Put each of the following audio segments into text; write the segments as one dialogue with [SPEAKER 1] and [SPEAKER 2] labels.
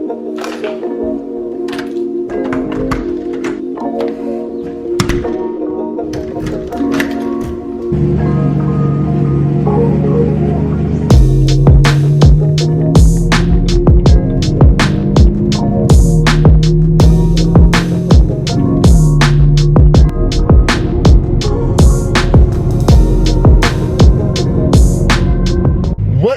[SPEAKER 1] What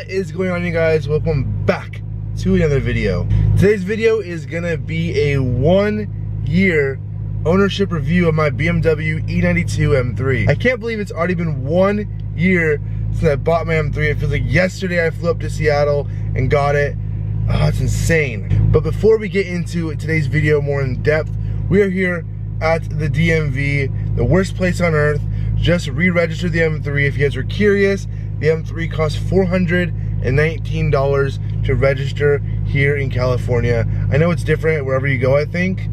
[SPEAKER 1] is going on, you guys? Welcome back to another video. Today's video is gonna be a 1-year ownership review of my BMW E92 M3. I can't believe it's already been 1 year since I bought my M3. It feels like yesterday I flew up to Seattle and got it. Oh, it's insane. But before we get into today's video more in depth, we are here at the DMV, the worst place on earth. Just re-registered the M3. If you guys are curious, the M3 costs $419 to register here in California. I know it's different wherever you go, I think.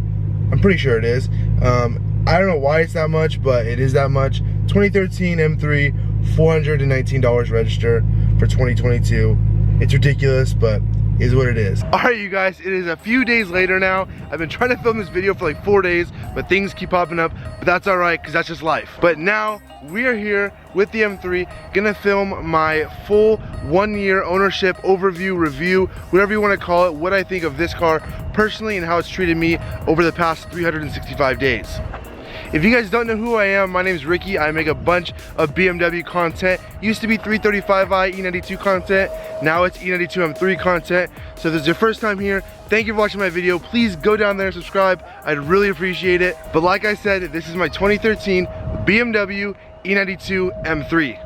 [SPEAKER 1] I'm pretty sure it is. I don't know why it's that much, but it is that much. 2013 M3, $419 register for 2022. It's ridiculous, but is what it is. All right, you guys, it is a few days later now. I've been trying to film this video for like 4 days, but things keep popping up, but that's all right, because that's just life. But now we are here with the M3, gonna film my full 1-year ownership overview, review, whatever you want to call it, what I think of this car personally and how it's treated me over the past 365 days. If you guys don't know who I am, my name is Ricky. I make a bunch of BMW content. Used to be 335i E92 content. Now it's E92 M3 content. So if this is your first time here, thank you for watching my video. Please go down there and subscribe. I'd really appreciate it. But like I said, this is my 2013 BMW E92 M3.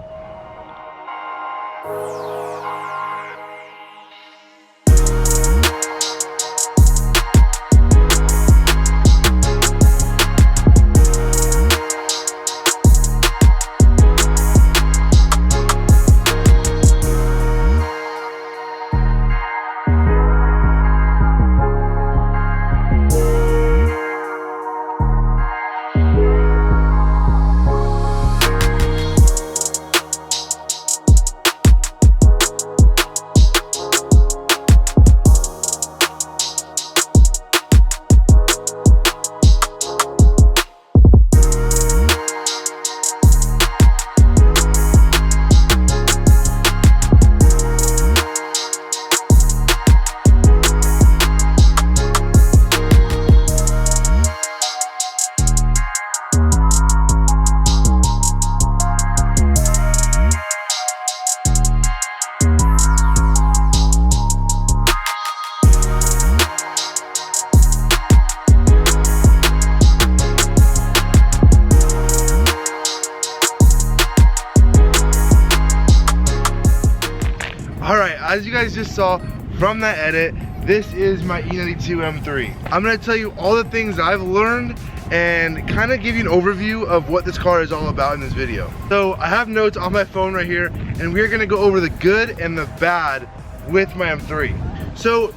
[SPEAKER 1] Alright, as you guys just saw from that edit, this is my E92 M3. I'm going to tell you all the things I've learned and kind of give you an overview of what this car is all about in this video. So I have notes on my phone right here, and we're going to go over the good and the bad with my M3. So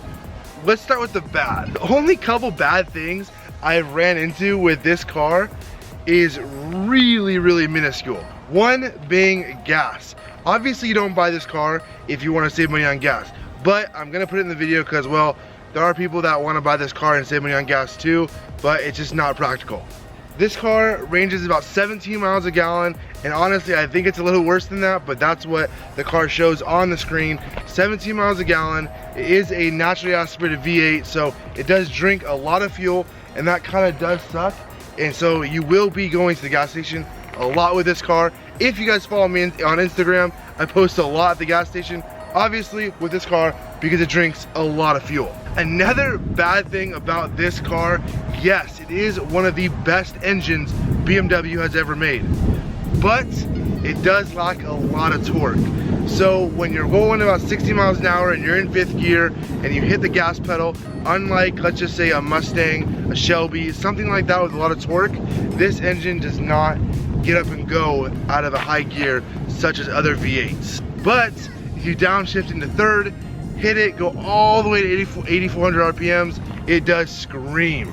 [SPEAKER 1] let's start with the bad. The only couple bad things I've ran into with this car is really minuscule. One being gas. Obviously you don't buy this car if you want to save money on gas, but I'm gonna put it in the video because, well, there are people that want to buy this car and save money on gas too, but it's just not practical. This car ranges about 17 miles a gallon, and honestly I think it's a little worse than that, but that's what the car shows on the screen. 17 miles a gallon. It is a naturally aspirated V8, so it does drink a lot of fuel, and that kind of does suck. And so you will be going to the gas station a lot with this car. If you guys follow me on Instagram, I post a lot at the gas station, obviously with this car, because it drinks a lot of fuel. Another bad thing about this car, yes, it is one of the best engines BMW has ever made, but it does lack a lot of torque. So when you're going about 60 miles an hour and you're in 5th gear and you hit the gas pedal, unlike, let's just say, a Mustang, a Shelby, something like that with a lot of torque, this engine does not get up and go out of a high gear such as other V8s. But if you downshift into 3rd, hit it, go all the way to 8,400 RPMs, it does scream.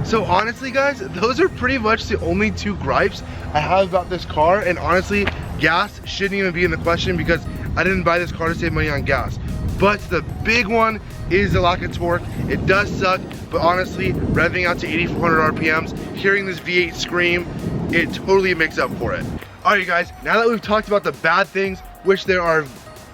[SPEAKER 1] So honestly guys, those are pretty much the only 2 gripes I have about this car, and honestly, gas shouldn't even be in the question because I didn't buy this car to save money on gas. but the big one is the lack of torque. It does suck, but honestly, revving out to 8,400 RPMs, hearing this V8 scream, it totally makes up for it. Alright guys, now that we've talked about the bad things, which there are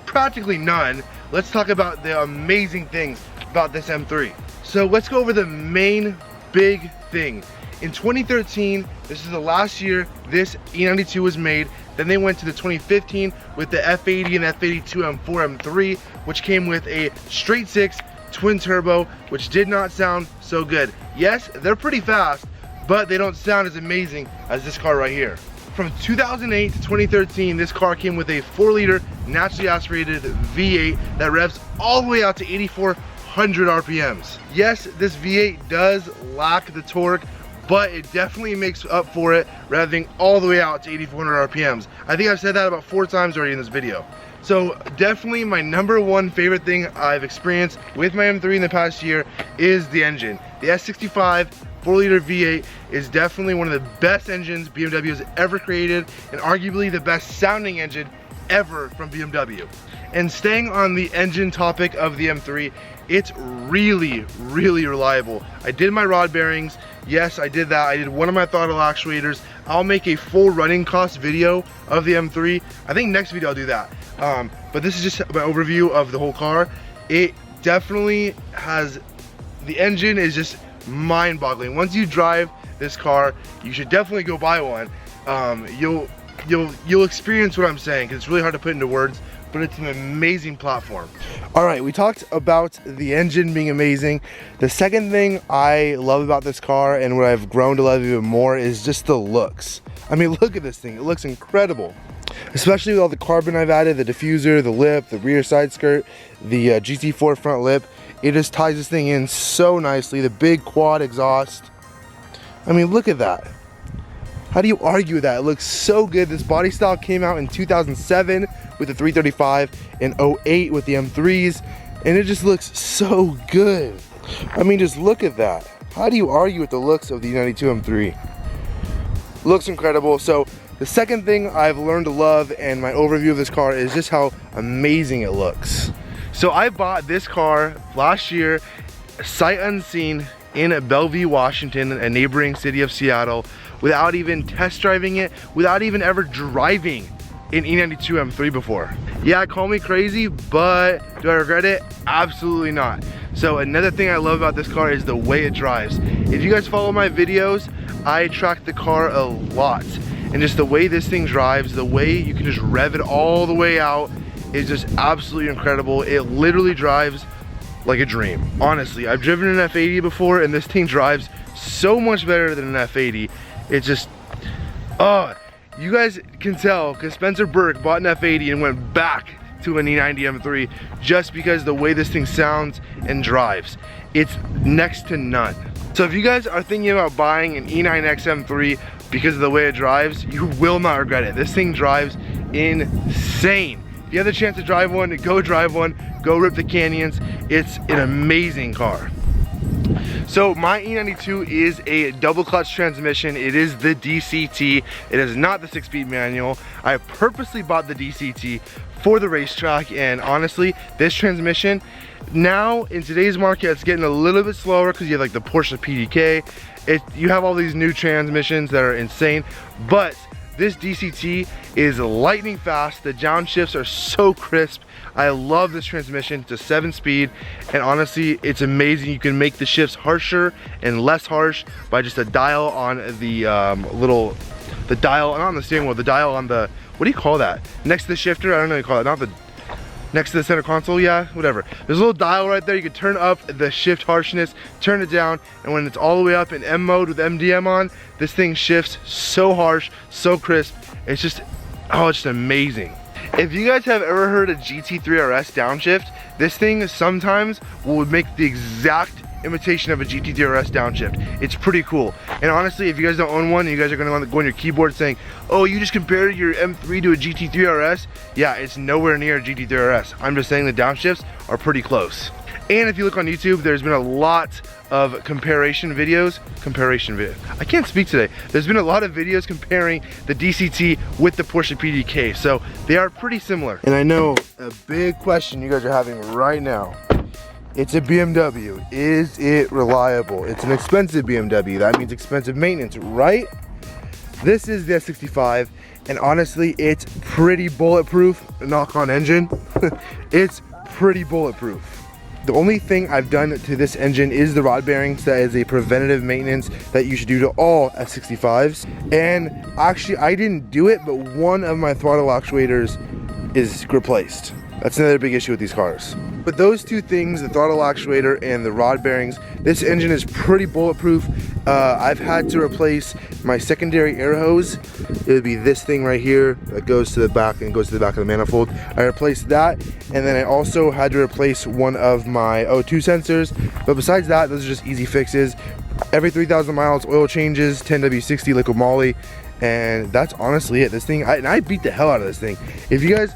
[SPEAKER 1] practically none, let's talk about the amazing things about this M3. So let's go over the main big thing. In 2013, this is the last year this E92 was made. Then they went to the 2015 with the F80 and F82 M4 M3, which came with a straight six twin turbo, which did not sound so good. Yes, they're pretty fast, but they don't sound as amazing as this car right here. From 2008 to 2013, this car came with a 4-liter naturally aspirated V8 that revs all the way out to 8,400 RPMs. Yes, this V8 does lack the torque, but it definitely makes up for it, revving all the way out to 8,400 RPMs. I think I've said that about 4 times already in this video. So definitely my #1 favorite thing I've experienced with my M3 in the past year is the engine. The S65 4-liter V8 is definitely one of the best engines BMW has ever created, and arguably the best sounding engine ever from BMW. And staying on the engine topic of the M3, it's really, really reliable. I did my rod bearings. Yes, I did that. I did one of my throttle actuators. I'll make a full running cost video of the M3. I think next video I'll do that. But this is just my overview of the whole car. It definitely has, the engine is just mind-boggling. Once you drive this car, you should definitely go buy one. You'll experience what I'm saying, because it's really hard to put into words, but it's an amazing platform. All right, we talked about the engine being amazing. The second thing I love about this car, and what I've grown to love even more, is just the looks. I mean, look at this thing, it looks incredible. Especially with all the carbon I've added, the diffuser, the lip, the rear side skirt, the GT4 front lip. It just ties this thing in so nicely. The big quad exhaust. I mean, look at that. How do you argue with that? It looks so good. This body style came out in 2007 with the 335, in 08 with the M3s, and it just looks so good. I mean, just look at that. How do you argue with the looks of the E92 M3? Looks incredible. So the second thing I've learned to love, and my overview of this car, is just how amazing it looks. So I bought this car last year, sight unseen, in Bellevue, Washington, a neighboring city of Seattle, without even test driving it, without even ever driving an E92 M3 before. Yeah, call me crazy, but do I regret it? Absolutely not. So another thing I love about this car is the way it drives. If you guys follow my videos, I track the car a lot. And just the way this thing drives, the way you can just rev it all the way out, is just absolutely incredible. It literally drives like a dream. Honestly, I've driven an F80 before, and this thing drives so much better than an F80. It's just, oh, you guys can tell because Spencer Burke bought an F80 and went back to an E90 M3 just because the way this thing sounds and drives. It's next to none. So if you guys are thinking about buying an E9X M3 because of the way it drives, you will not regret it. This thing drives insane. If you have the chance to drive one, go drive one, go rip the canyons. It's an amazing car. So my E92 is a double clutch transmission. It is the DCT. It is not the 6-speed manual. I purposely bought the DCT for the racetrack, and honestly, this transmission, now in today's market, it's getting a little bit slower because you have like the Porsche PDK. You have all these new transmissions that are insane, but this DCT is lightning fast. The downshifts are so crisp. I love this transmission. It's a 7-speed, and honestly, it's amazing. You can make the shifts harsher and less harsh by just a dial on the the dial, not on the steering wheel, the dial on the, what do you call that? Next to the shifter, I don't know what you call it, not the, next to the center console, yeah, whatever. There's a little dial right there. You can turn up the shift harshness, turn it down, and when it's all the way up in M mode with MDM on, this thing shifts so harsh, so crisp. It's just, oh, it's just amazing. If you guys have ever heard a GT3 RS downshift, this thing sometimes will make the exact imitation of a GT3 RS downshift. It's pretty cool. And honestly, if you guys don't own one, you guys are gonna go on your keyboard saying, oh, you just compared your M3 to a GT3 RS? Yeah, it's nowhere near a GT3 RS. I'm just saying the downshifts are pretty close. And if you look on YouTube, there's been a lot of comparison videos. I can't speak today. There's been a lot of videos comparing the DCT with the Porsche PDK, so they are pretty similar. And I know a big question you guys are having right now. It's a BMW. Is it reliable? It's an expensive BMW. That means expensive maintenance, right? This is the S65, and honestly, it's pretty bulletproof. Knock on engine. It's pretty bulletproof. The only thing I've done to this engine is the rod bearings. That is a preventative maintenance that you should do to all S65s. And actually, I didn't do it, but one of my throttle actuators is replaced. That's another big issue with these cars. But those two things, the throttle actuator and the rod bearings, this engine is pretty bulletproof. I've had to replace my secondary air hose. It would be this thing right here that goes to the back and goes to the back of the manifold. I replaced that, and then I also had to replace one of my O2 sensors. But besides that, those are just easy fixes. Every 3,000 miles, oil changes, 10W60 liquid moly, and that's honestly it. This thing, I beat the hell out of this thing. If you guys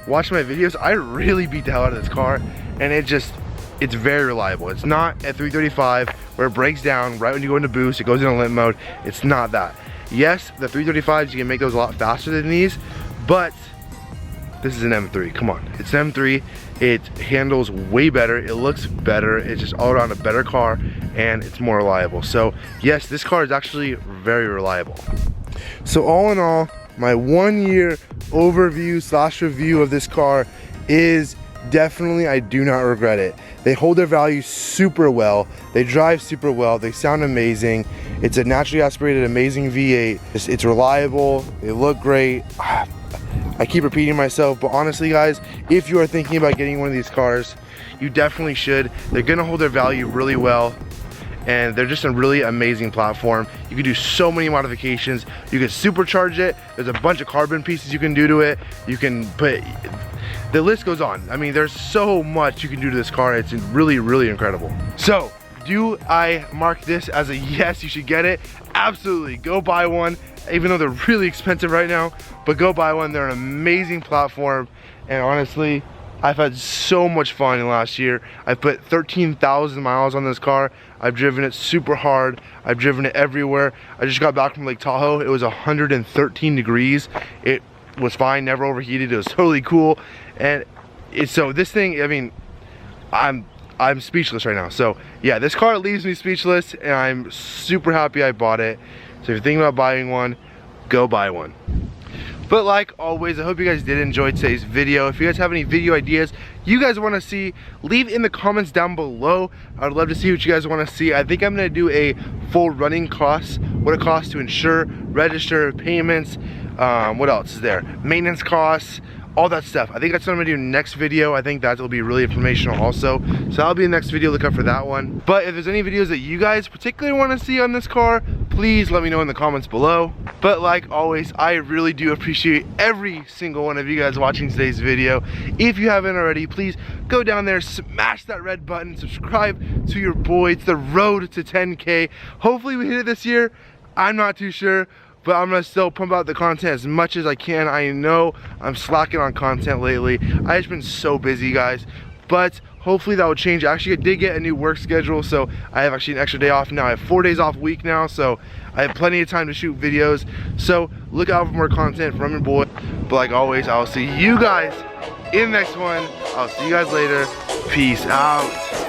[SPEAKER 1] watch my videos, I really beat the hell out of this car, and it's very reliable. It's not at 335 where it breaks down right when you go into boost, it goes into limp mode. It's not that. Yes, the 335s, you can make those a lot faster than these, but this is an M3, come on. It's an M3, it handles way better, it looks better, it's just all around a better car, and it's more reliable. So yes, this car is actually very reliable. So all in all, my 1 year overview / review of this car is definitely, I do not regret it. They hold their value super well, they drive super well, they sound amazing. It's a naturally aspirated amazing V8. It's reliable, they look great. I keep repeating myself, but honestly guys, if you are thinking about getting one of these cars, you definitely should. They're gonna hold their value really well, and they're just a really amazing platform. You can do so many modifications. You can supercharge it. There's a bunch of carbon pieces you can do to it. You can put, the list goes on. I mean, there's so much you can do to this car. It's really, really incredible. So, do I mark this as a yes, you should get it? Absolutely, go buy one, even though they're really expensive right now, but go buy one. They're an amazing platform, and honestly, I've had so much fun in the last year. I've put 13,000 miles on this car. I've driven it super hard. I've driven it everywhere. I just got back from Lake Tahoe. It was 113 degrees. It was fine, never overheated. It was totally cool. And so this thing, I mean, I'm speechless right now. So yeah, this car leaves me speechless, and I'm super happy I bought it. So if you're thinking about buying one, go buy one. But like always, I hope you guys did enjoy today's video. If you guys have any video ideas you guys want to see, leave in the comments down below. I'd love to see what you guys want to see. I think I'm going to do a full running costs, what it costs to insure, register, payments, what else is there? Maintenance costs, all that stuff. I think that's what I'm gonna do next video. I think that will be really informational also. So that'll be the next video, look out for that one. But if there's any videos that you guys particularly want to see on this car, please let me know in the comments below. But like always, I really do appreciate every single one of you guys watching today's video. If you haven't already, please go down there, smash that red button, subscribe to your boy. It's the road to 10K. Hopefully we hit it this year. I'm not too sure, but I'm gonna still pump out the content as much as I can. I know I'm slacking on content lately. I've just been so busy, guys, but hopefully that will change. Actually, I did get a new work schedule, so I have actually an extra day off now. I have 4 days off a week now, so I have plenty of time to shoot videos. So look out for more content from your boy. But like always, I'll see you guys in the next one. I'll see you guys later. Peace out.